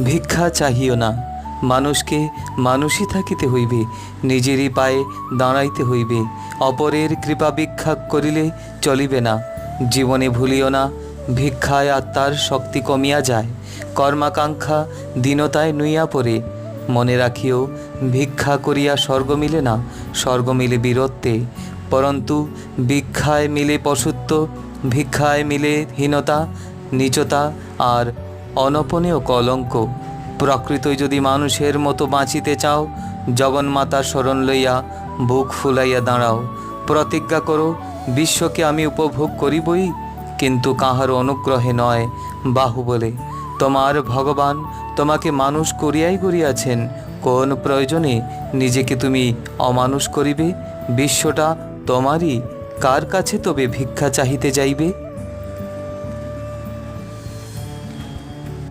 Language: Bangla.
ভিক্ষা চাহিও না, মানুষকে মানুষই থাকিতে হইবে, নিজেরই পায়ে দাঁড়াইতে হইবে। অপরের কৃপা ভিক্ষা করিলে চলিবে না। জীবনে ভুলিও না, ভিক্ষায় আত্মার শক্তি কমিয়া যায়, কর্মাকাঙ্ক্ষা দীনতায় নুইয়া পড়ে। মনে রাখিও, ভিক্ষা করিয়া স্বর্গ মিলে না, স্বর্গ মিলে বীরত্বে। পরন্তু ভিক্ষায় মিলে পশুত্ব, ভিক্ষায় মিলে হীনতা, নীচতা আর অনপনীয় কলঙ্ক। প্রকৃতই যদি মানুষের মতো বাঁচিতে চাও, জগন্মাতার শরণ লইয়া বুক ফুলাইয়া দাঁড়াও। প্রতিজ্ঞা করো, বিশ্বকে আমি উপভোগ করিবই, কিন্তু কাহার অনুগ্রহে নয়, বাহুবলে। তোমার ভগবান তোমাকে মানুষ করিয়াই গড়িয়াছেন। কোন প্রয়োজনে নিজেকে তুমি অমানুষ করিবে? বিশ্বটা তোমারই, কার কাছে তবে ভিক্ষা চাহিতে যাইবে?